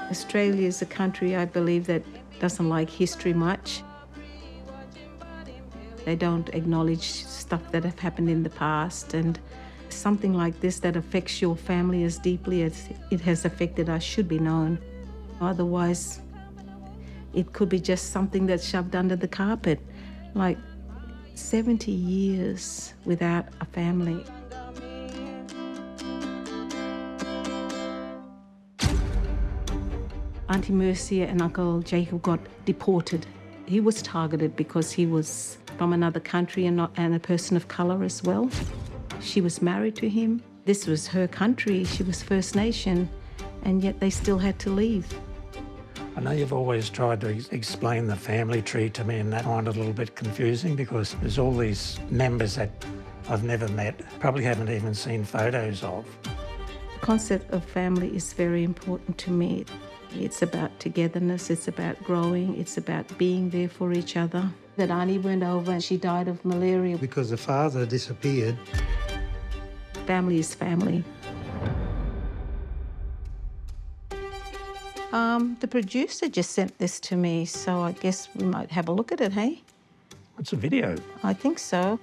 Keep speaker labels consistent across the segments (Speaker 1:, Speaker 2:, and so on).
Speaker 1: Australia is a country, I believe, that doesn't like history much. They don't acknowledge stuff that have happened in the past, and something like this that affects your family as deeply as it has affected us should be known. Otherwise, it could be just something that's shoved under the carpet, like 70 years without a family. Auntie Mercia and Uncle Jacob got deported. He was targeted because he was from another country and a person of colour as well. She was married to him. This was her country. She was First Nation, and yet they still had to leave.
Speaker 2: I know you've always tried to explain the family tree to me, and that I find it a little bit confusing because there's all these members that I've never met, probably haven't even seen photos of.
Speaker 1: The concept of family is very important to me. It's about togetherness, it's about growing, it's about being there for each other. That Auntie went over and she died of malaria.
Speaker 3: Because the father disappeared.
Speaker 1: Family is family. The producer just sent this to me, so I guess we might have a look at it, hey?
Speaker 2: It's a video.
Speaker 1: I think so.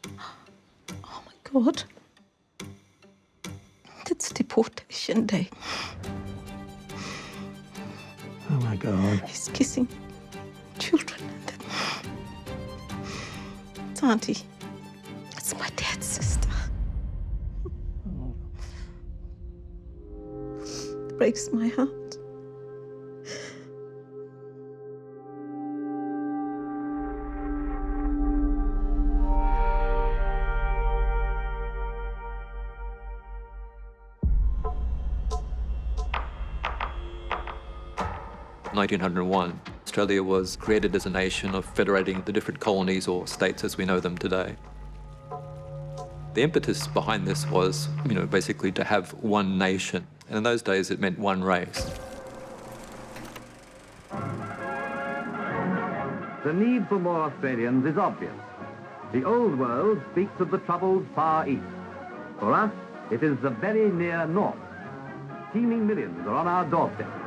Speaker 1: Oh my God. It's deportation day.
Speaker 2: Oh my God.
Speaker 1: He's kissing children. It's Auntie. It's my dad's sister. It breaks my heart.
Speaker 4: In 1901, Australia was created as a nation of federating the different colonies or states as we know them today. The impetus behind this was, basically to have one nation. And in those days, it meant one race.
Speaker 5: The need for more Australians is obvious. The old world speaks of the troubled Far East. For us, it is the very near north. Teeming millions are on our doorstep.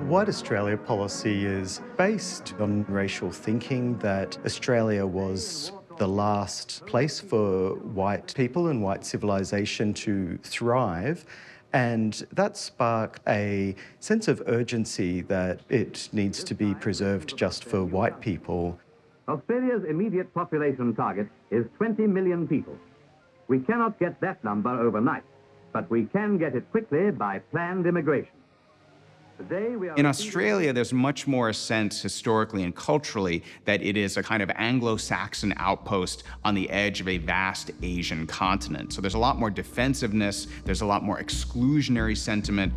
Speaker 6: White Australia policy is based on racial thinking that Australia was the last place for white people and white civilization to thrive, and that sparked a sense of urgency that it needs to be preserved just for white people.
Speaker 5: Australia's immediate population target is 20 million people. We cannot get that number overnight, but we can get it quickly by planned immigration.
Speaker 7: In Australia, there's much more a sense historically and culturally that it is a kind of Anglo-Saxon outpost on the edge of a vast Asian continent. So there's a lot more defensiveness, there's a lot more exclusionary sentiment.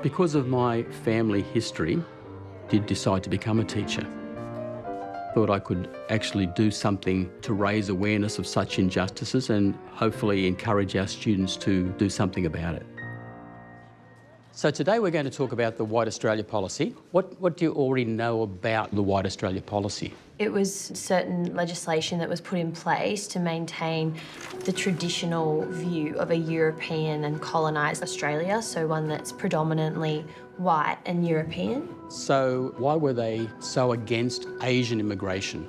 Speaker 8: Because of my family history, did decide to become a teacher. Thought I could actually do something to raise awareness of such injustices and hopefully encourage our students to do something about it. So today we're going to talk about the White Australia policy. What do you already know about the White Australia policy?
Speaker 9: It was certain legislation that was put in place to maintain the traditional view of a European and colonised Australia, so one that's predominantly white and European.
Speaker 8: So why were they so against Asian immigration?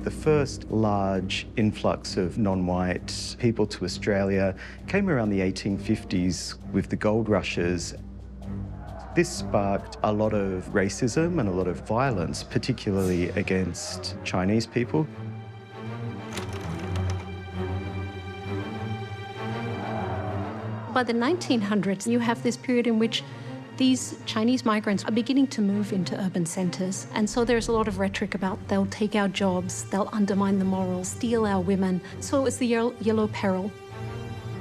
Speaker 6: The first large influx of non-white people to Australia came around the 1850s with the gold rushes. This sparked a lot of racism and a lot of violence, particularly against Chinese people.
Speaker 10: By the 1900s, you have this period in which these Chinese migrants are beginning to move into urban centres, and so there's a lot of rhetoric about they'll take our jobs, they'll undermine the morals, steal our women. So it was the yellow peril.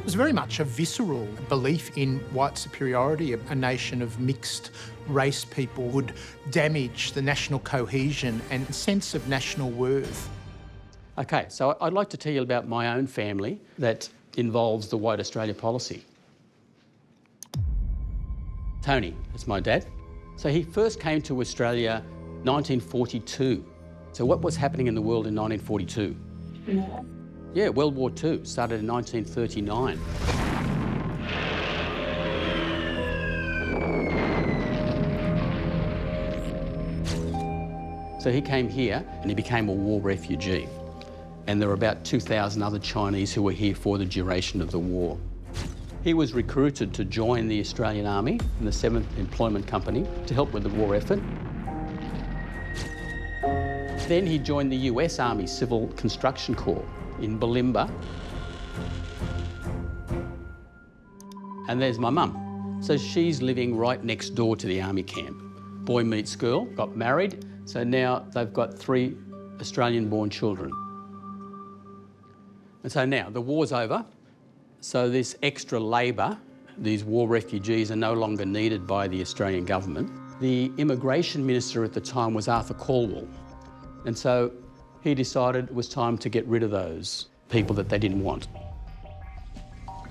Speaker 11: It was very much a visceral belief in white superiority. A nation of mixed race people would damage the national cohesion and sense of national worth.
Speaker 8: Okay, so I'd like to tell you about my own family that involves the White Australia policy. Tony, that's my dad. So he first came to Australia 1942. So what was happening in the world in 1942? Yeah, World War II started in 1939. So he came here and he became a war refugee. And there were about 2,000 other Chinese who were here for the duration of the war. He was recruited to join the Australian Army in the 7th Employment Company to help with the war effort. Then he joined the US Army Civil Construction Corps in Bulimba. And there's my mum. So she's living right next door to the army camp. Boy meets girl, got married, so now they've got 3 Australian-born children. And so now the war's over, so this extra labour, these war refugees are no longer needed by the Australian government. The immigration minister at the time was Arthur Caldwell, and so he decided it was time to get rid of those people that they didn't want.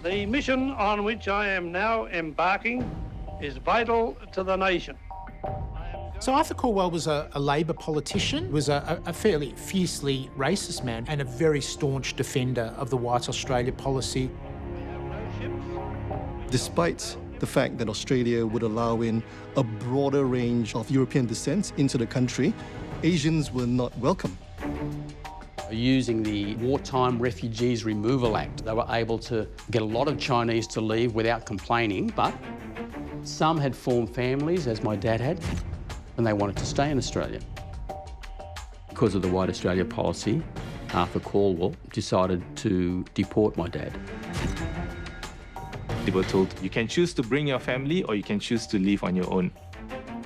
Speaker 12: The mission on which I am now embarking is vital to the nation.
Speaker 11: So Arthur Caldwell was a Labor politician, was a fairly fiercely racist man and a very staunch defender of the White Australia policy.
Speaker 13: Despite the fact that Australia would allow in a broader range of European descent into the country, Asians were not welcome.
Speaker 8: Using the Wartime Refugees Removal Act, they were able to get a lot of Chinese to leave without complaining, but some had formed families, as my dad had, and they wanted to stay in Australia. Because of the White Australia policy, Arthur Caldwell decided to deport my dad.
Speaker 14: They were told, you can choose to bring your family or you can choose to leave on your own.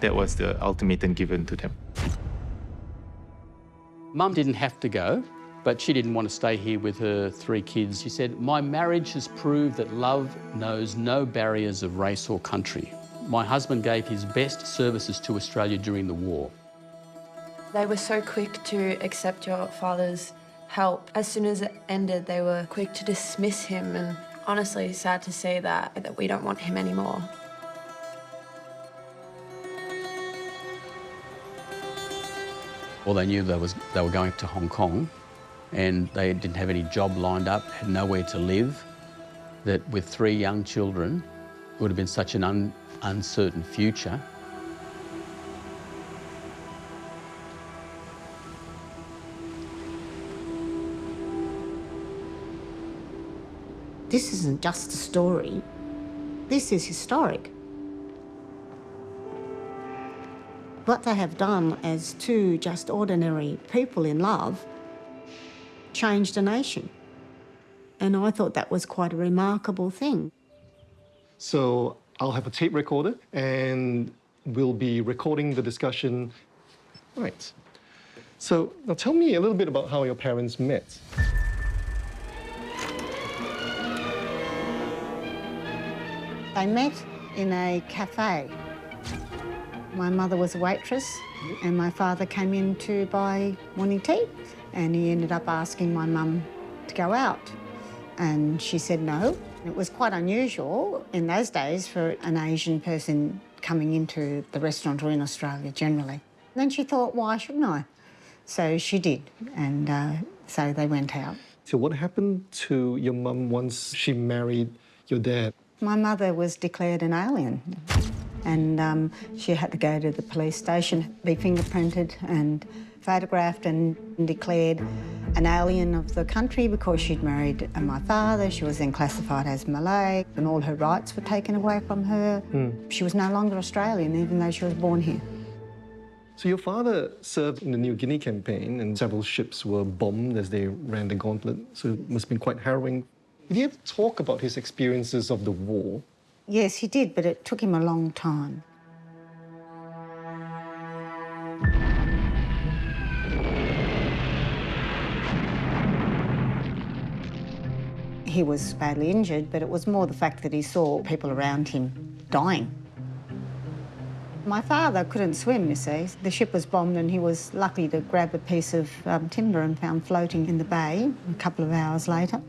Speaker 14: That was the ultimatum given to them.
Speaker 8: Mum didn't have to go, but she didn't want to stay here with her 3 kids. She said, my marriage has proved that love knows no barriers of race or country. My husband gave his best services to Australia during the war.
Speaker 15: They were so quick to accept your father's help. As soon as it ended, they were quick to dismiss him, and honestly, sad to see that we don't want him anymore.
Speaker 8: Well, they knew they were going to Hong Kong and they didn't have any job lined up, had nowhere to live, that with 3 young children, it would have been such an uncertain future.
Speaker 16: This isn't just a story, this is historic. What they have done as 2 just ordinary people in love changed a nation. And I thought that was quite a remarkable thing.
Speaker 13: So I'll have a tape recorder and we'll be recording the discussion. Right. So now tell me a little bit about how your parents met.
Speaker 16: They met in a cafe. My mother was a waitress and my father came in to buy morning tea, and he ended up asking my mum to go out, and she said no. It was quite unusual in those days for an Asian person coming into the restaurant or in Australia generally. Then she thought, why shouldn't I? So she did, and so they went out.
Speaker 13: So what happened to your mum once she married your dad?
Speaker 16: My mother was declared an alien, and she had to go to the police station, be fingerprinted and photographed and declared an alien of the country because she'd married my father. She was then classified as Malay, and all her rights were taken away from her. She was no longer Australian, even though she was born here.
Speaker 13: So your father served in the New Guinea campaign, and several ships were bombed as they ran the gauntlet, so it must have been quite harrowing. Did he ever talk about his experiences of the war?
Speaker 16: Yes, he did, but it took him a long time. He was badly injured, but it was more the fact that he saw people around him dying. My father couldn't swim, you see. The ship was bombed and he was lucky to grab a piece of timber and found floating in the bay a couple of hours later.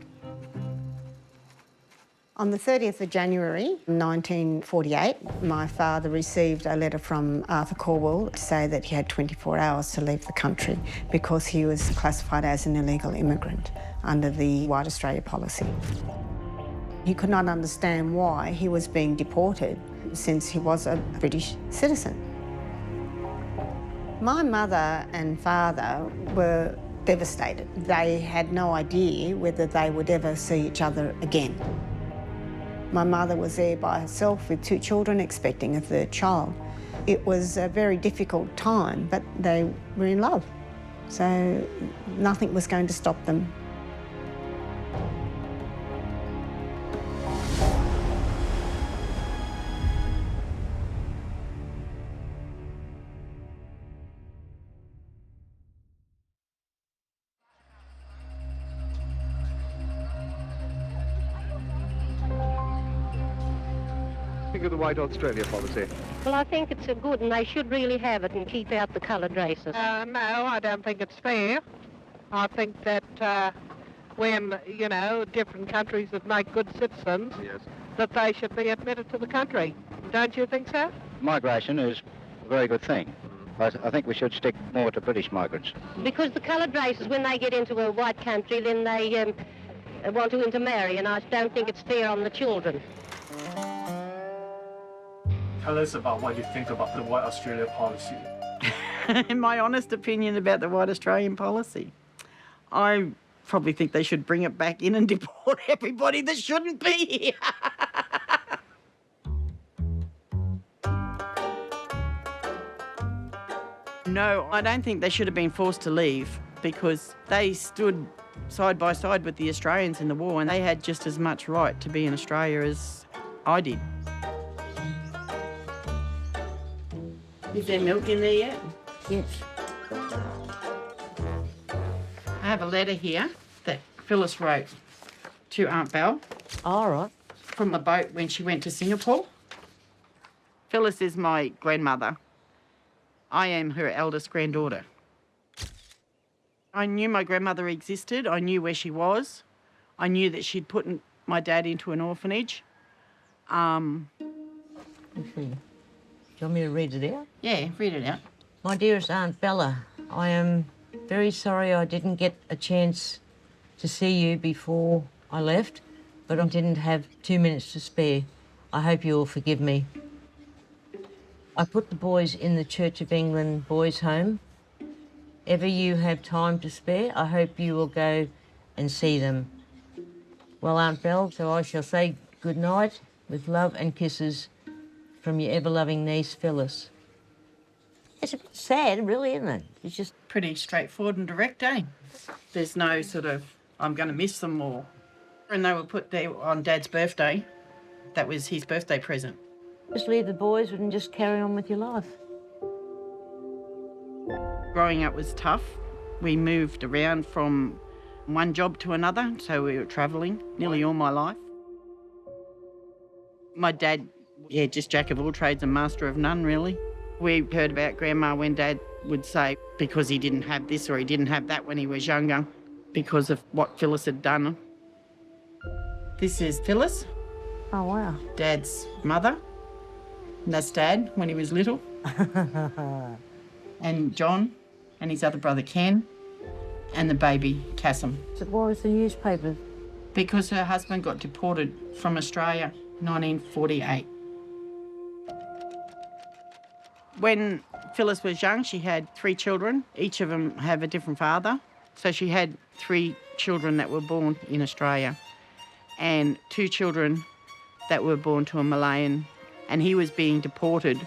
Speaker 16: On the 30th of January 1948, my father received a letter from Arthur Corwell to say that he had 24 hours to leave the country because he was classified as an illegal immigrant under the White Australia policy. He could not understand why he was being deported since he was a British citizen. My mother and father were devastated. They had no idea whether they would ever see each other again. My mother was there by herself with 2 children, expecting a 3rd child. It was a very difficult time, but they were in love, so nothing was going to stop them.
Speaker 5: Of the White Australia policy?
Speaker 17: Well, I think it's good and they should really have it and keep out the coloured races.
Speaker 18: No, I don't think it's fair. I think that when, you know, different countries that make good citizens,
Speaker 5: yes,
Speaker 18: that they should be admitted to the country. Don't you think so?
Speaker 19: Migration is a very good thing. I think we should stick more to British migrants.
Speaker 17: Because the coloured races, when they get into a white country, then they want to intermarry, and I don't think it's fair on the children.
Speaker 20: Tell us about what you think about the White Australia policy.
Speaker 21: My honest opinion about the White Australian policy. I probably think they should bring it back in and deport everybody that shouldn't be here. No, I don't think they should have been forced to leave because they stood side by side with the Australians in the war and they had just as much right to be in Australia as I did. Is there milk in there yet?
Speaker 17: Yes.
Speaker 21: I have a letter here that Phyllis wrote to Aunt Belle.
Speaker 17: All right.
Speaker 21: From the boat when she went to Singapore. Phyllis is my grandmother. I am her eldest granddaughter. I knew my grandmother existed. I knew where she was. I knew that she'd put my dad into an orphanage.
Speaker 17: Do you want me to read it out?
Speaker 21: Yeah, read it out.
Speaker 17: My dearest Aunt Bella, I am very sorry I didn't get a chance to see you before I left, but I didn't have 2 minutes to spare. I hope you will forgive me. I put the boys in the Church of England boys' home. Ever you have time to spare, I hope you will go and see them. Well, Aunt Belle, so I shall say good night with love and kisses from your ever-loving niece, Phyllis. It's a bit sad, really, isn't it? It's just
Speaker 21: pretty straightforward and direct, eh? There's no sort of, I'm going to miss them or... And they were put there on Dad's birthday. That was his birthday present.
Speaker 17: just leave the boys and just carry on with your life.
Speaker 21: Growing up was tough. We moved around from one job to another, so we were travelling nearly all my life. My dad, just jack of all trades and master of none, really. We heard about Grandma when Dad would say because he didn't have this or he didn't have that when he was younger because of what Phyllis had done. This is Phyllis.
Speaker 17: Oh, wow.
Speaker 21: Dad's mother. And that's Dad when he was little. And John and his other brother Ken and the baby Cassim.
Speaker 17: So why was the newspaper?
Speaker 21: Because her husband got deported from Australia in 1948. When Phyllis was young, she had 3 children. Each of them have a different father. So she had 3 children that were born in Australia and 2 children that were born to a Malayan, and he was being deported.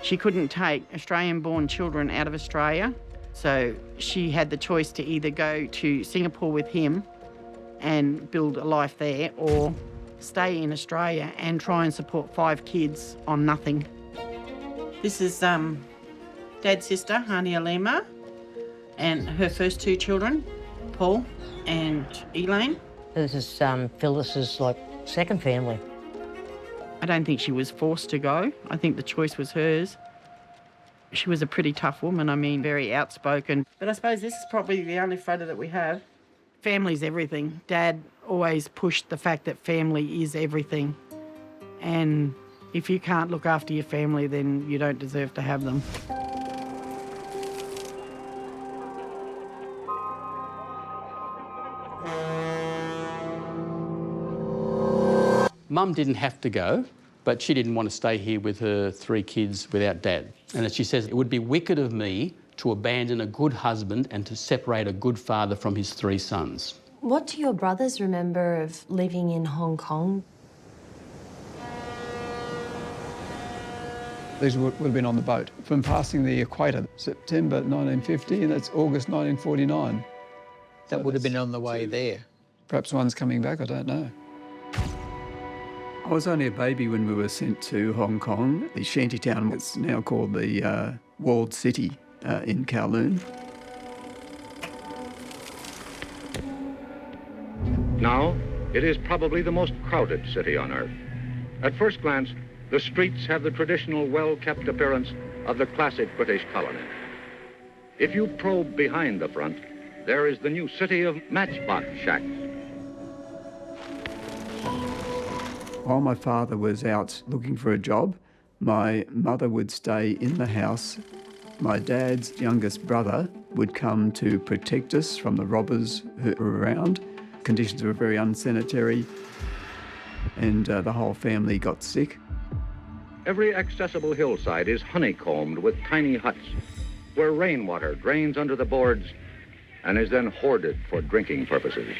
Speaker 21: She couldn't take Australian-born children out of Australia, so she had the choice to either go to Singapore with him and build a life there or stay in Australia and try and support 5 kids on nothing. This is Dad's sister, Hania Lima, And her first two children, Paul and Elaine.
Speaker 17: This is Phyllis's, second family.
Speaker 21: I don't think she was forced to go. I think the choice was hers. She was a pretty tough woman, very outspoken. But I suppose this is probably the only photo that we have. Family's everything. Dad always pushed the fact that family is everything. And if you can't look after your family, then you don't deserve to have them.
Speaker 8: Mum didn't have to go, but she didn't want to stay here with her 3 kids without Dad. And as she says, it would be wicked of me to abandon a good husband and to separate a good father from his 3 sons.
Speaker 9: What do your brothers remember of living in Hong Kong?
Speaker 3: These would have been on the boat from passing the equator, September 1950, and that's August 1949.
Speaker 22: That would have been on the way there.
Speaker 3: Perhaps one's coming back, I don't know. I was only a baby when we were sent to Hong Kong. The shantytown, it's now called the Walled City in Kowloon.
Speaker 23: Now, it is probably the most crowded city on earth. At first glance, the streets have the traditional well-kept appearance of the classic British colony. If you probe behind the front, there is the new city of matchbox shacks.
Speaker 3: While my father was out looking for a job, my mother would stay in the house. My dad's youngest brother would come to protect us from the robbers who were around. Conditions were very unsanitary, and the whole family got sick.
Speaker 23: Every accessible hillside is honeycombed with tiny huts where rainwater drains under the boards and is then hoarded for drinking purposes.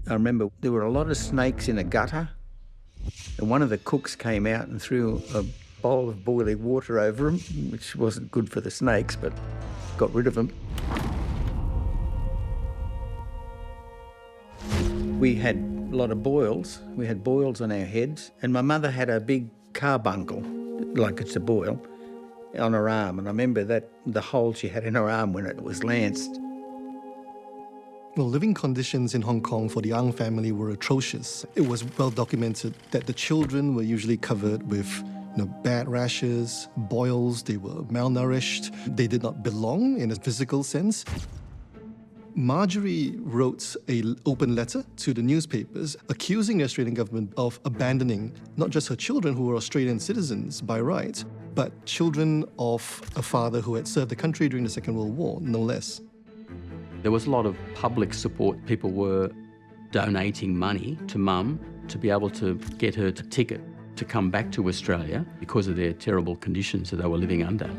Speaker 22: I remember there were a lot of snakes in a gutter, and one of the cooks came out and threw a bowl of boiling water over them, which wasn't good for the snakes, but got rid of them. We had a lot of boils. We had boils on our heads, and my mother had a big carbuncle, like it's a boil, on her arm, and I remember that the hole she had in her arm when it was lanced.
Speaker 13: Well, living conditions in Hong Kong for the Ang family were atrocious. It was well documented that the children were usually covered with bad rashes, boils, they were malnourished, they did not belong in a physical sense. Marjorie wrote an open letter to the newspapers accusing the Australian government of abandoning not just her children who were Australian citizens by right, but children of a father who had served the country during the Second World War, no less.
Speaker 8: There was a lot of public support. People were donating money to Mum to be able to get her a ticket to come back to Australia because of their terrible conditions that they were living under.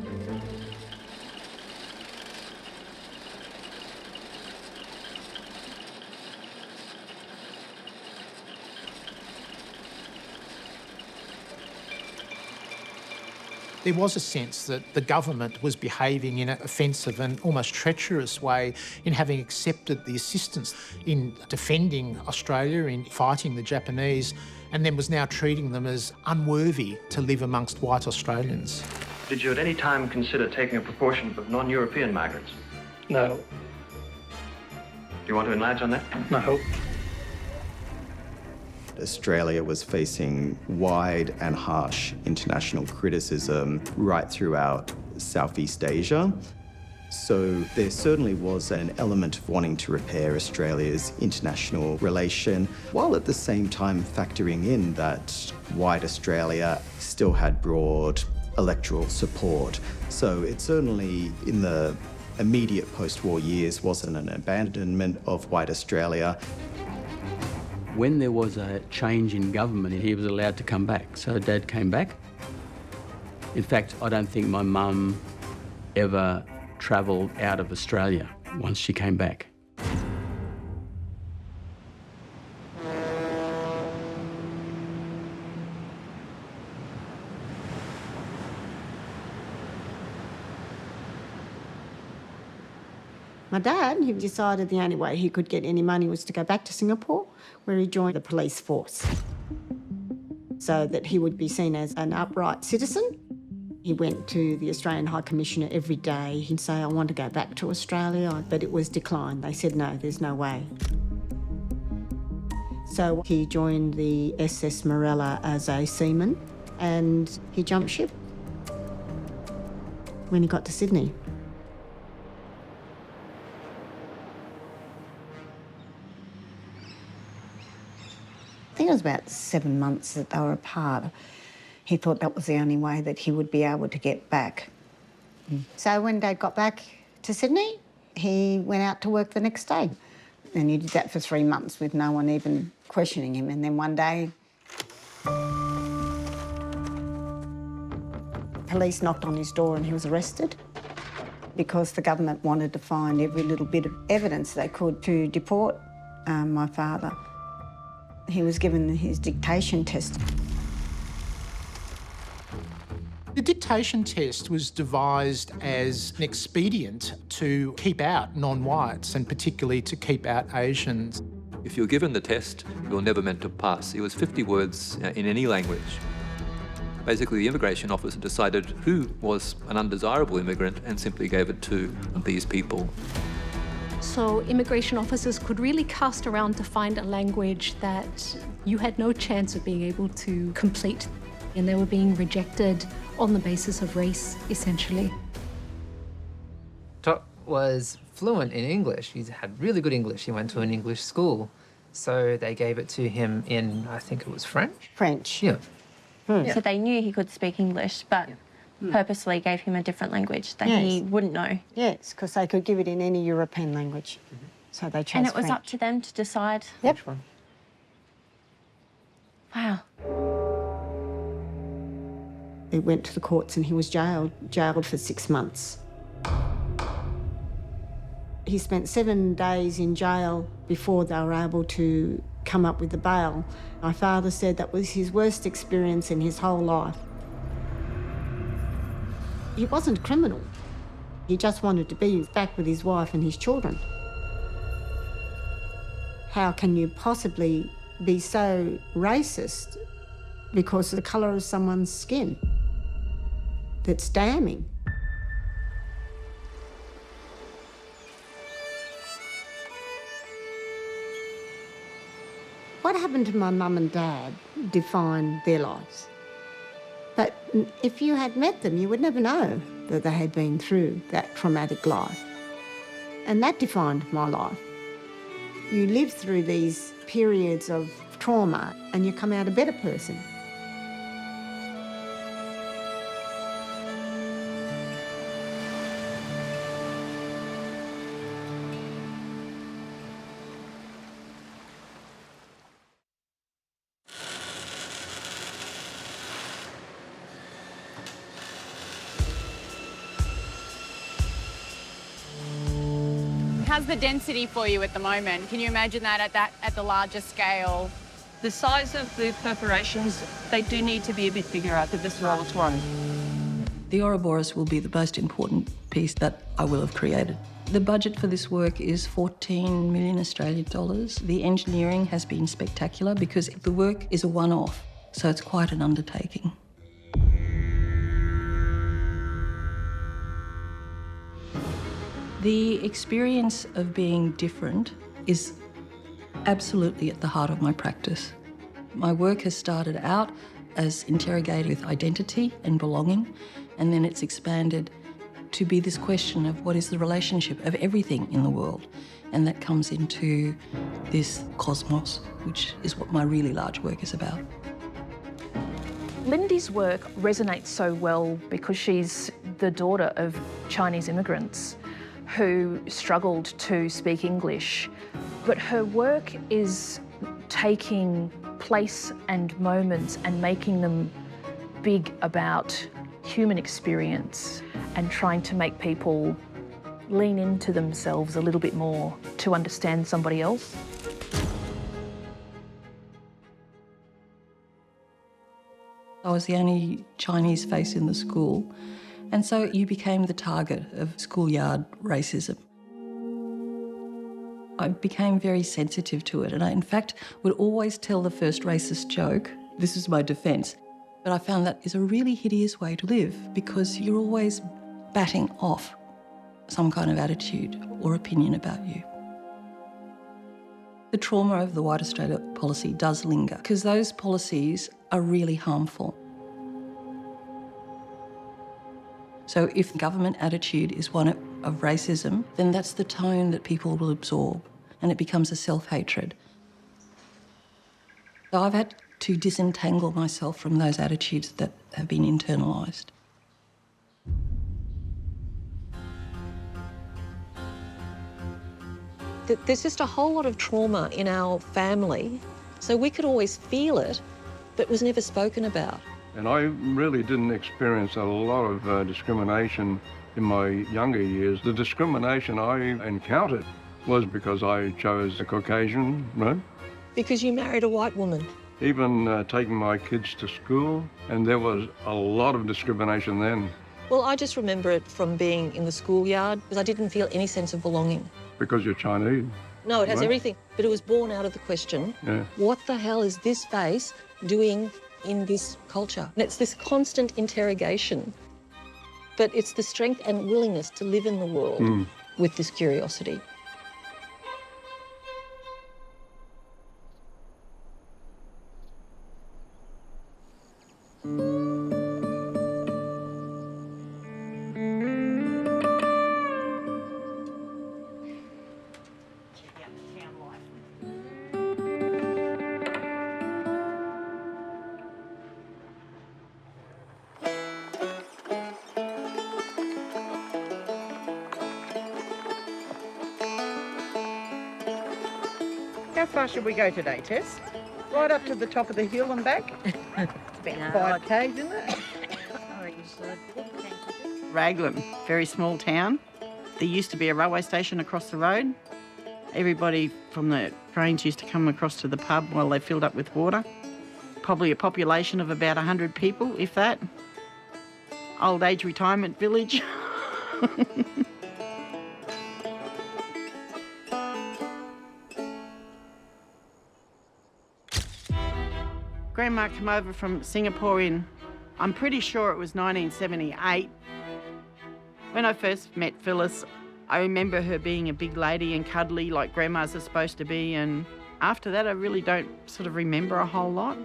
Speaker 11: There was a sense that the government was behaving in an offensive and almost treacherous way in having accepted the assistance in defending Australia, in fighting the Japanese, and then was now treating them as unworthy to live amongst white Australians.
Speaker 24: Did you at any time consider taking a proportion of non-European migrants?
Speaker 20: No.
Speaker 24: Do you want to enlarge on that?
Speaker 20: No.
Speaker 6: Australia was facing wide and harsh international criticism right throughout Southeast Asia. So there certainly was an element of wanting to repair Australia's international relation, while at the same time factoring in that white Australia still had broad electoral support. So it certainly, in the immediate post-war years, wasn't an abandonment of white Australia.
Speaker 8: When there was a change in government, he was allowed to come back. So Dad came back. In fact, I don't think my mum ever travelled out of Australia once she came back.
Speaker 16: My dad, he decided the only way he could get any money was to go back to Singapore, where he joined the police force, so that he would be seen as an upright citizen. He went to the Australian High Commissioner every day. He'd say, I want to go back to Australia, but it was declined. They said, no, there's no way. So he joined the SS Morella as a seaman and he jumped ship when he got to Sydney. I think it was about 7 months that they were apart. He thought that was the only way that he would be able to get back. So when Dad got back to Sydney, he went out to work the next day. And he did that for 3 months with no one even questioning him. And then one day, police knocked on his door and he was arrested because the government wanted to find every little bit of evidence they could to deport my father. He was given his dictation test.
Speaker 11: The dictation test was devised as an expedient to keep out non-whites and particularly to keep out Asians.
Speaker 1: If you're given the test, you're never meant to pass. It was 50 words in any language. Basically, the immigration officer decided who was an undesirable immigrant and simply gave it to these people.
Speaker 10: So immigration officers could really cast around to find a language that you had no chance of being able to complete. And they were being rejected on the basis of race, essentially.
Speaker 2: Tot was fluent in English. He had really good English. He went to an English school. So they gave it to him in, I think it was French?
Speaker 16: French.
Speaker 2: Yeah.
Speaker 4: So they knew he could speak English, but purposely gave him a different language that he wouldn't know.
Speaker 16: Yes, because they could give it in any European language. So they chose
Speaker 4: And it was
Speaker 16: French.
Speaker 4: up to them to decide.
Speaker 16: Yep.
Speaker 2: Which one?
Speaker 4: Wow.
Speaker 16: He went to the courts and he was jailed for 6 months. He spent 7 days in jail before they were able to come up with the bail. My father said that was his worst experience in his whole life. He wasn't a criminal. He just wanted to be back with his wife and his children. How can you possibly be so racist because of the colour of someone's skin? That's damning. What happened to my mum and dad defined their lives. But if you had met them, you would never know that they had been through that traumatic life. And that defined my life. You live through these periods of trauma and you come out a better person.
Speaker 7: How's the density for you at the moment? Can you imagine that at the larger scale?
Speaker 25: The size of the perforations, they do need to be a bit bigger after the smallest one.
Speaker 26: The Ouroboros will be the most important piece that I will have created. The budget for this work is 14 million Australian dollars. The engineering has been spectacular because the work is a one-off, so it's quite an undertaking. The experience of being different is absolutely at the heart of my practice. My work has started out as interrogated with identity and belonging, and then it's expanded to be this question of what is the relationship of everything in the world, and that comes into this cosmos, which is what my really large work is about.
Speaker 27: Lindy's work resonates so well because she's the daughter of Chinese immigrants who struggled to speak English. But her work is taking place and moments and making them big about human experience and trying to make people lean into themselves a little bit more to understand somebody else.
Speaker 26: I was the only Chinese face in the school, and so you became the target of schoolyard racism. I became very sensitive to it, and I, in fact, would always tell the first racist joke. This is my defence. But I found that is a really hideous way to live because you're always batting off some kind of attitude or opinion about you. The trauma of the White Australia policy does linger because those policies are really harmful. So if the government attitude is one of racism, then that's the tone that people will absorb and it becomes a self-hatred. So I've had to disentangle myself from those attitudes that have been internalised.
Speaker 5: There's just a whole lot of trauma in our family, so we could always feel it, but was never spoken about.
Speaker 12: And I really didn't experience a lot of discrimination in my younger years. The discrimination I encountered was because I chose a Caucasian, right?
Speaker 5: Because you married a white woman.
Speaker 12: Even taking my kids to school, and there was a lot of discrimination then.
Speaker 5: Well, I just remember it from being in the schoolyard because I didn't feel any sense of belonging.
Speaker 12: Because you're Chinese.
Speaker 5: No, it has
Speaker 12: right?
Speaker 5: everything, but it was born out of the question, what the hell is this face doing in this culture? And it's this constant interrogation, but it's the strength and willingness to live in the world with this curiosity.
Speaker 21: How far should we go today, Tess? Right up to the top of the hill and back? It's about 5 k's, isn't it? Raglan, very small town. There used to be a railway station across the road. Everybody from the trains used to come across to the pub while they filled up with water. Probably a population of about 100 people, if that. Old age retirement village. Grandma came over from Singapore in, I'm pretty sure it was 1978. When I first met Phyllis, I remember her being a big lady and cuddly like grandmas are supposed to be, and after that I really don't sort of remember a whole lot.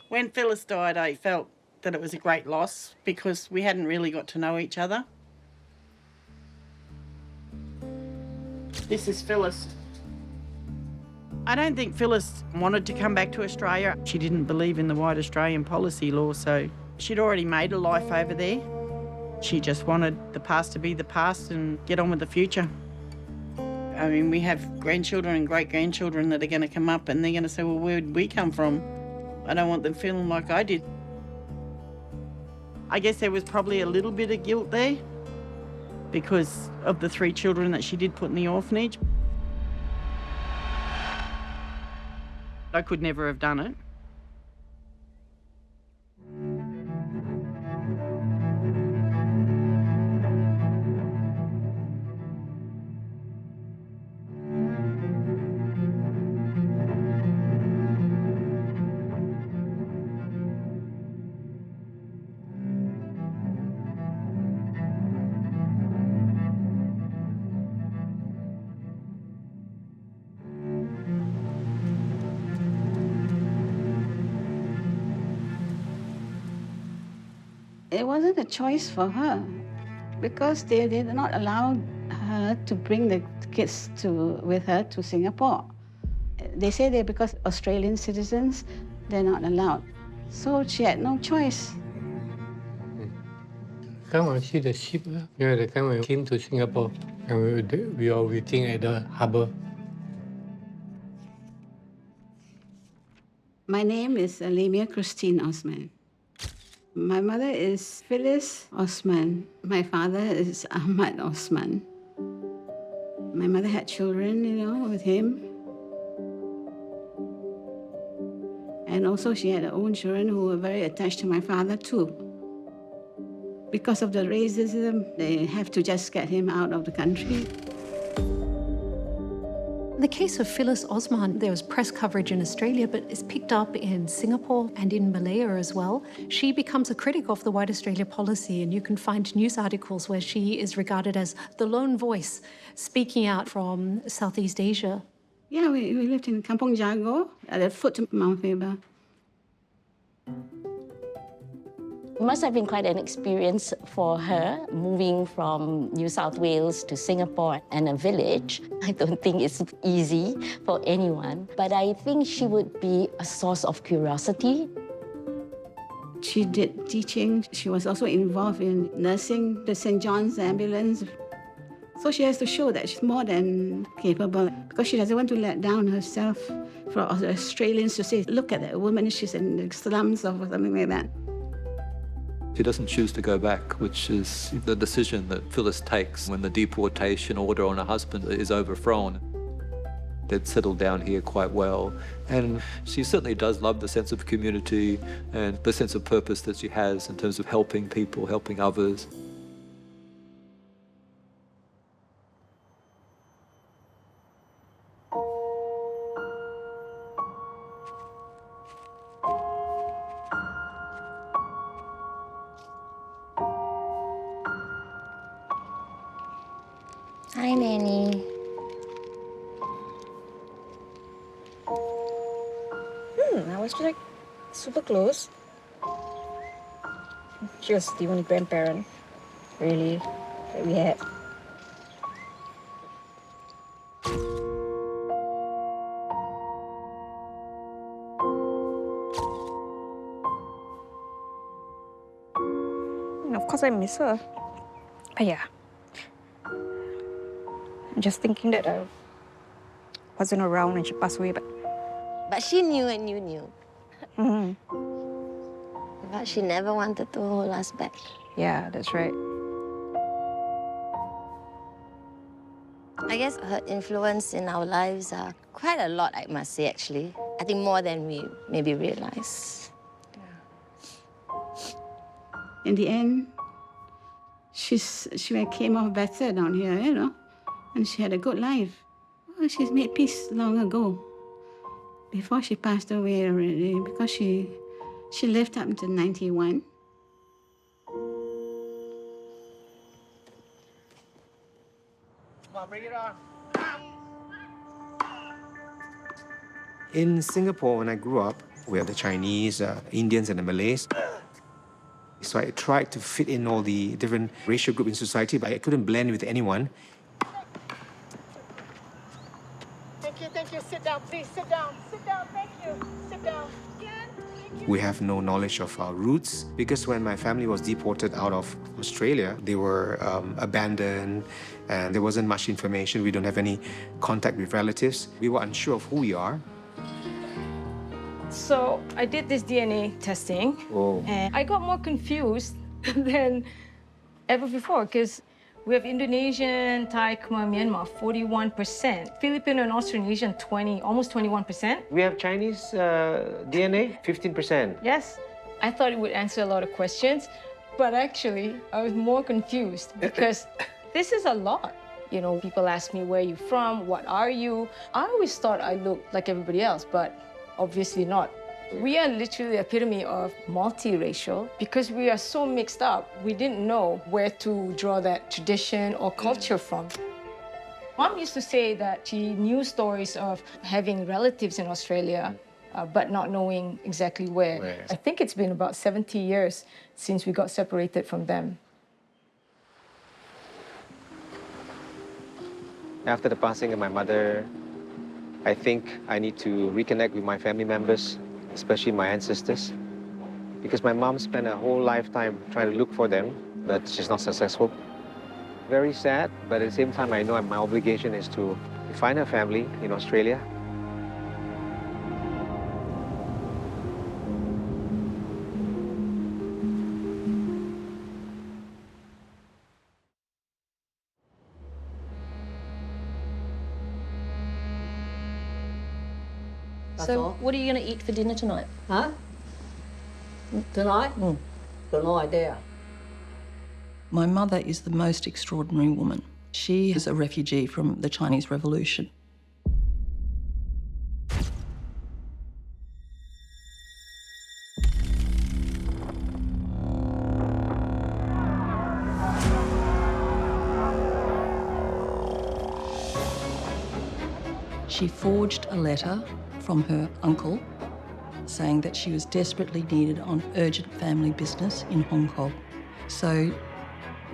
Speaker 21: When Phyllis died, I felt that it was a great loss because we hadn't really got to know each other. This is Phyllis. I don't think Phyllis wanted to come back to Australia. She didn't believe in the white Australian policy law, so she'd already made a life over there. She just wanted the past to be the past and get on with the future. I mean, we have grandchildren and great-grandchildren that are going to come up and they're going to say, well, where did we come from? I don't want them feeling like I did. I guess there was probably a little bit of guilt there because of the 3 children that she did put in the orphanage. I could never have done it.
Speaker 14: It wasn't a choice for her because they did not allow her to bring the kids with her to Singapore. They say they're because Australian citizens, they're not allowed. So she had no choice.
Speaker 15: Come and see the ship. They come and came to Singapore and we are waiting at the harbour.
Speaker 14: My name is Lemia Christine Osman. My mother is Phyllis Osman. My father is Ahmad Osman. My mother had children, with him. And also she had her own children who were very attached to my father too. Because of the racism, they have to just get him out of the country.
Speaker 10: The case of Phyllis Osman, there was press coverage in Australia, but it's picked up in Singapore and in Malaya as well. She becomes a critic of the White Australia policy, and you can find news articles where she is regarded as the lone voice speaking out from Southeast Asia.
Speaker 14: Yeah, we lived in Kampong Jago, at the foot of Mount Faber.
Speaker 3: It must have been quite an experience for her, moving from New South Wales to Singapore and a village. I don't think it's easy for anyone, but I think she would be a source of curiosity.
Speaker 14: She did teaching. She was also involved in nursing the St. John's ambulance. So she has to show that she's more than capable, because she doesn't want to let down herself for Australians to say, look at that woman, she's in the slums or something like that.
Speaker 1: She doesn't choose to go back, which is the decision that Phyllis takes when the deportation order on her husband is overthrown. They'd settled down here quite well, and she certainly does love the sense of community and the sense of purpose that she has in terms of helping people, helping others.
Speaker 3: Hi, Nanny.
Speaker 9: I was like super close. She was the only grandparent, really, that we had. And of course, I miss her. But yeah. I'm just thinking that I wasn't around when she passed away,
Speaker 3: But she knew and you knew.
Speaker 9: Mm-hmm.
Speaker 3: But she never wanted to hold us back.
Speaker 9: Yeah, that's right.
Speaker 3: I guess her influence in our lives are quite a lot, I must say, actually. I think more than we maybe realize.
Speaker 14: In the end, she came off better down here, you know, and she had a good life. Oh, she's made peace long ago, before she passed away already, because she lived up until 91.
Speaker 17: Bring it on.
Speaker 18: In Singapore, when I grew up, we had the Chinese, Indians, and the Malays. So I tried to fit in all the different racial groups in society, but I couldn't blend with anyone.
Speaker 9: Thank you. Sit down, please. Sit down, thank you. Sit down.
Speaker 18: We have no knowledge of our roots, because when my family was deported out of Australia, they were abandoned, and there wasn't much information. We don't have any contact with relatives. We were unsure of who we are.
Speaker 9: So I did this DNA testing, and I got more confused than ever before, because we have Indonesian, Thai, Khmer, Myanmar, 41%. Filipino and Austronesian, almost 21%.
Speaker 18: We have Chinese DNA, 15%.
Speaker 9: Yes. I thought it would answer a lot of questions, but actually, I was more confused because this is a lot. You know, people ask me, where are you from? What are you? I always thought I looked like everybody else, but obviously not. We are literally the epitome of multiracial because we are so mixed up. We didn't know where to draw that tradition or culture from. Mom used to say that she knew stories of having relatives in Australia, but not knowing exactly where. I think it's been about 70 years since we got separated from them.
Speaker 18: After the passing of my mother, I think I need to reconnect with my family members, especially my ancestors, because my mom spent her whole lifetime trying to look for them, but she's not successful. Very sad, but at the same time, I know my obligation is to find her family in Australia.
Speaker 26: So, what are you going to eat for dinner tonight?
Speaker 19: Huh? Tonight? Got no idea.
Speaker 26: My mother is the most extraordinary woman. She is a refugee from the Chinese Revolution. She forged a letter from her uncle saying that she was desperately needed on urgent family business in Hong Kong. So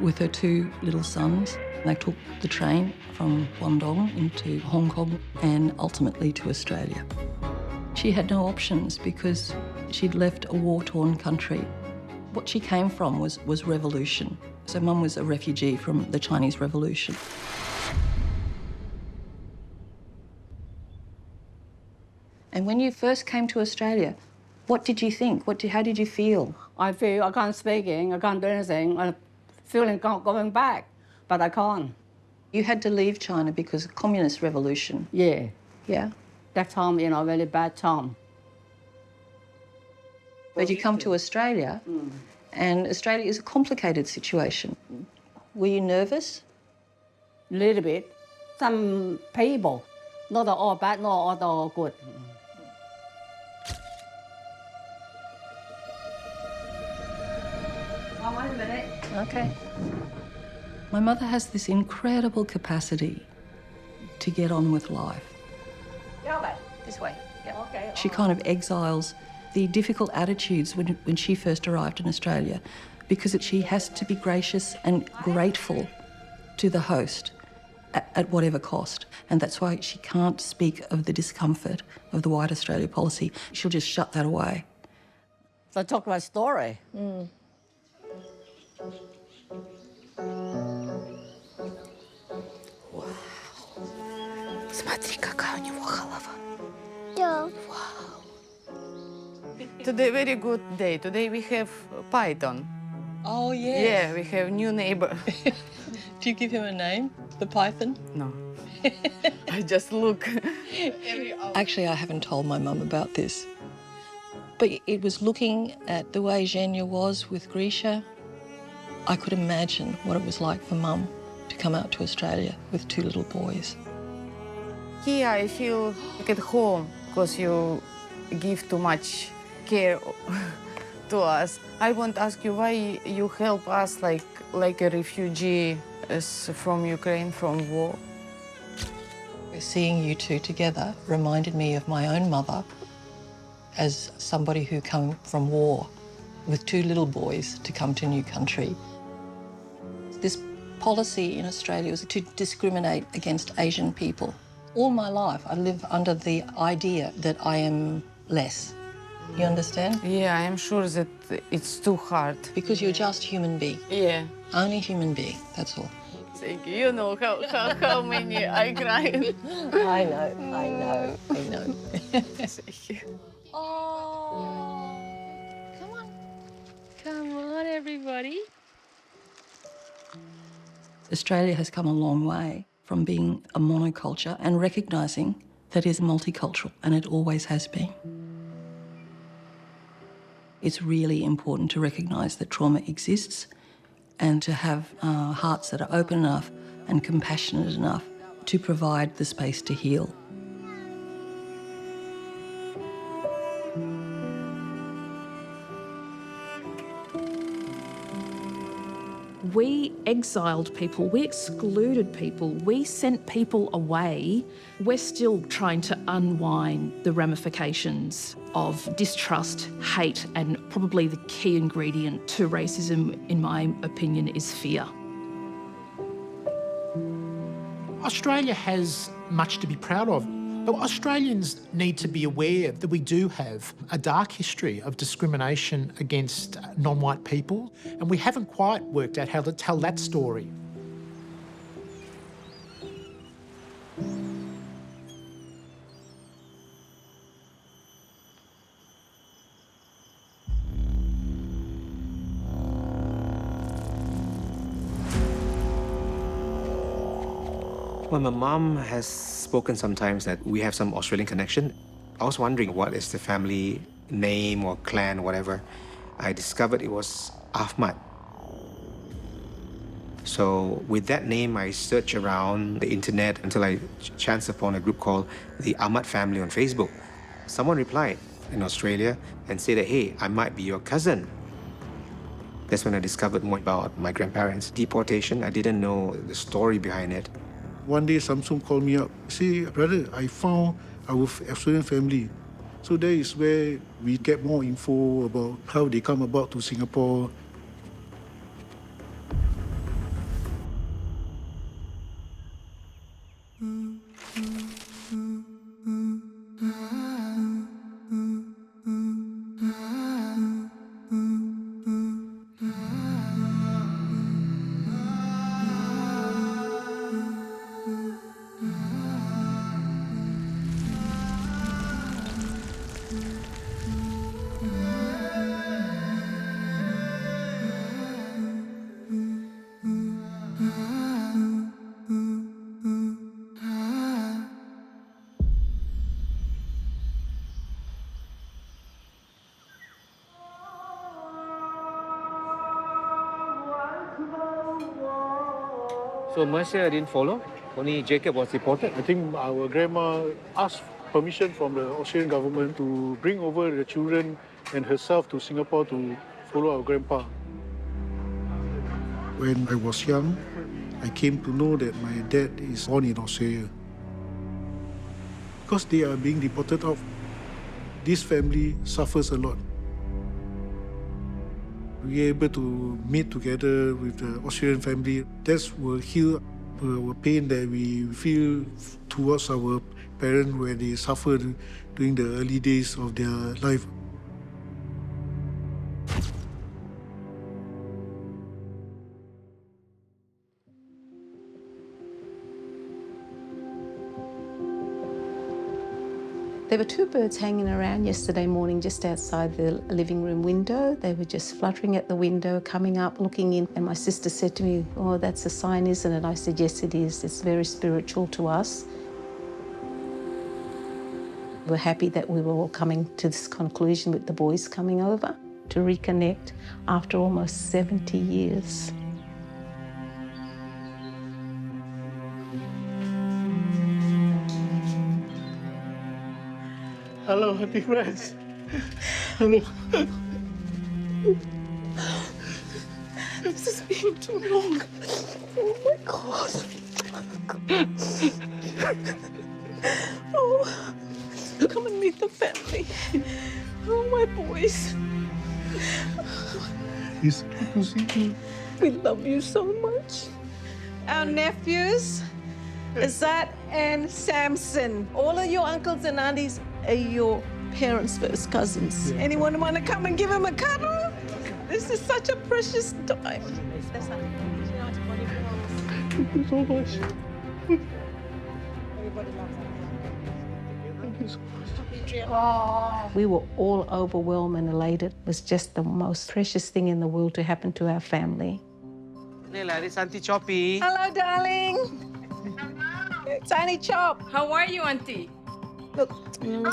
Speaker 26: with her 2 little sons, they took the train from Guangdong into Hong Kong and ultimately to Australia. She had no options because she'd left a war-torn country. What she came from was revolution. So Mum was a refugee from the Chinese Revolution. And when you first came to Australia, what did you think? How did you feel?
Speaker 19: I feel I can't speak, I can't do anything. I'm feeling going back, but I can't.
Speaker 26: You had to leave China because of communist revolution.
Speaker 19: Yeah.
Speaker 26: Yeah?
Speaker 19: That time, very bad time.
Speaker 26: But you come to Australia, and Australia is a complicated situation. Were you nervous?
Speaker 19: A little bit. Some people, not all bad, not all good. Wait a minute.
Speaker 26: Okay. My mother has this incredible capacity to get on with life. This way. Yeah.
Speaker 19: Okay.
Speaker 26: She kind of exiles the difficult attitudes when she first arrived in Australia because she has to be gracious and grateful to the host at whatever cost. And that's why she can't speak of the discomfort of the White Australia policy. She'll just shut that away.
Speaker 19: So talk about story.
Speaker 6: Смотри, какая у него голова.
Speaker 13: Yeah.
Speaker 6: Today very good day. Today we have python.
Speaker 26: Oh, yes.
Speaker 6: Yeah, we have new neighbor.
Speaker 26: Do you give him a name, the python?
Speaker 6: No. I just look.
Speaker 26: Actually, I haven't told my mum about this. But it was looking at the way Zhenya was with Grisha. I could imagine what it was like for Mum to come out to Australia with 2 little boys.
Speaker 6: Here I feel like at home because you give too much care to us. I want to ask you why you help us like a refugee from Ukraine, from war.
Speaker 26: Seeing you 2 together reminded me of my own mother as somebody who came from war with 2 little boys to come to a new country. This policy in Australia was to discriminate against Asian people. All my life, I live under the idea that I am less. You understand?
Speaker 6: Yeah, I am sure that it's too hard.
Speaker 26: Because you're just human being.
Speaker 6: Yeah.
Speaker 26: Only human being, that's all.
Speaker 6: Thank you. You know how many I cry.
Speaker 26: I know.
Speaker 6: Thank you.
Speaker 26: Oh, come on, everybody. Australia has come a long way from being a monoculture and recognising that it's multicultural, and it always has been. It's really important to recognise that trauma exists and to have hearts that are open enough and compassionate enough to provide the space to heal.
Speaker 27: We exiled people, we excluded people, we sent people away. We're still trying to unwind the ramifications of distrust, hate, and probably the key ingredient to racism, in my opinion, is fear.
Speaker 11: Australia has much to be proud of. But Australians need to be aware that we do have a dark history of discrimination against non-white people, and we haven't quite worked out how to tell that story.
Speaker 18: Well, my mom has spoken sometimes that we have some Australian connection. I was wondering what is the family name or clan or whatever. I discovered it was Ahmad. So with that name, I searched around the internet until I chanced upon a group called the Ahmad family on Facebook. Someone replied in Australia and said that, hey, I might be your cousin. That's when I discovered more about my grandparents' deportation. I didn't know the story behind it.
Speaker 8: One day, Samsung called me up. Say, brother, I found our Australian family. So that is where we get more info about how they come about to Singapore.
Speaker 18: So Marcia didn't follow? Only Jacob was deported?
Speaker 8: I think our grandma asked permission from the Australian government to bring over the children and herself to Singapore to follow our grandpa. When I was young, I came to know that my dad is born in Australia. Because they are being deported out, this family suffers a lot. We are able to meet together with the Australian family. That will heal our pain that we feel towards our parents when they suffered during the early days of their life.
Speaker 13: There were two birds hanging around yesterday morning just outside the living room window. They were just fluttering at the window, coming up, looking in. And my sister said to me, "Oh, that's a sign, isn't it?" I said, "Yes, it is. It's very spiritual to us." We're happy that we were all coming to this conclusion with the boys coming over to reconnect after almost 70 years.
Speaker 8: Hello, Auntie Friends. Hello.
Speaker 13: This has been too long. Oh my God. Oh, come and meet the family. Oh, my boys.
Speaker 8: It's good to see you.
Speaker 13: We love you so much. Our nephews, Azat and Samson. All of your uncles and aunties are your parents' first cousins. Yeah. Anyone want to come and give him a cuddle? This is such a precious time.
Speaker 8: Thank you so much. Thank you so much.
Speaker 13: We were all overwhelmed and elated. It was just the most precious thing in the world to happen to our family.
Speaker 18: Leila, this Auntie Choppy.
Speaker 13: Hello, darling. Hello. Tiny Chop.
Speaker 9: How are you, Auntie?
Speaker 13: Look. Good.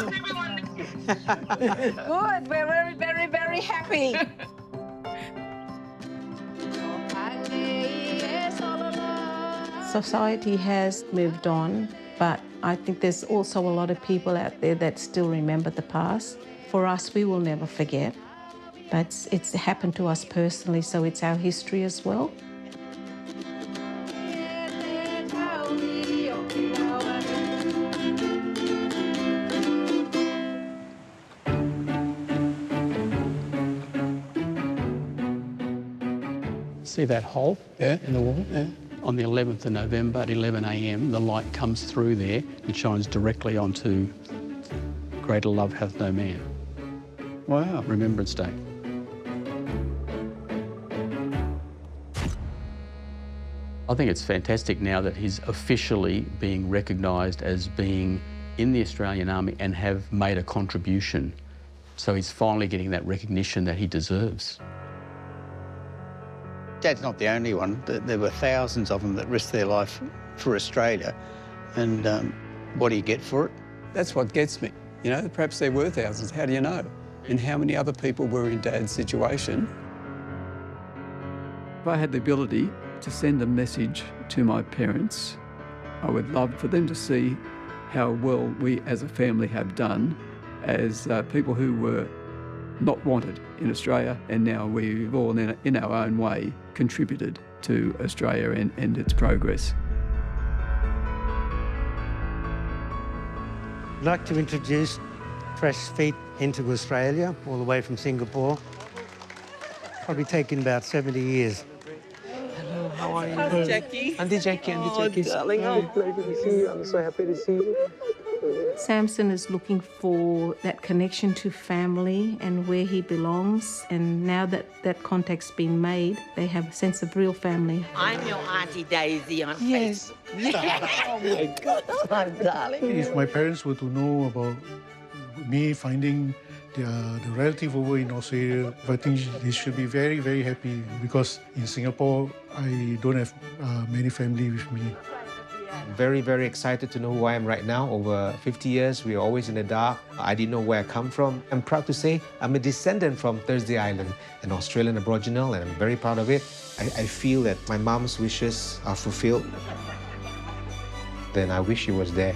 Speaker 13: We're very, very, very happy. Society has moved on, but I think there's also a lot of people out there that still remember the past. For us, we will never forget, but it's happened to us personally, so it's our history as well.
Speaker 17: See that hole in the wall? Yeah. On the 11th of November at 11 a.m, the light comes through there and shines directly onto Greater Love Hath No Man. Wow. Remembrance Day. I think it's fantastic now that he's officially being recognised as being in the Australian Army and have made a contribution. So he's finally getting that recognition that he deserves.
Speaker 20: Dad's not the only one. There were thousands of them that risked their life for Australia. And what do you get for it?
Speaker 22: That's what gets me. You know, perhaps there were thousands. How do you know? And how many other people were in Dad's situation?
Speaker 23: If I had the ability to send a message to my parents, I would love for them to see how well we as a family have done as people who were not wanted in Australia, and now we've all, in our own way, contributed to Australia and its progress.
Speaker 2: I'd like to introduce fresh feet into Australia, all the way from Singapore. Probably taken about 70 years.
Speaker 4: Hello, how are you?
Speaker 2: Hi,
Speaker 4: Jackie. Auntie Jackie,
Speaker 2: darling,
Speaker 4: oh, pleasure to see you. I'm so happy to see you.
Speaker 7: Samson is looking for that connection to family and where he belongs. And now that that contact's been made, they have a sense of real family.
Speaker 12: I'm your Auntie Daisy on
Speaker 7: Yes.
Speaker 12: Oh my God, my darling.
Speaker 8: If my parents were to know about me finding the relative over in Australia, I think they should be very, very happy because in Singapore, I don't have many family with me.
Speaker 18: I'm very, very excited to know who I am right now. Over 50 years, we were always in the dark. I didn't know where I come from. I'm proud to say I'm a descendant from Thursday Island, an Australian Aboriginal, and I'm very proud of it. I feel that my mom's wishes are fulfilled. Then I wish she was there.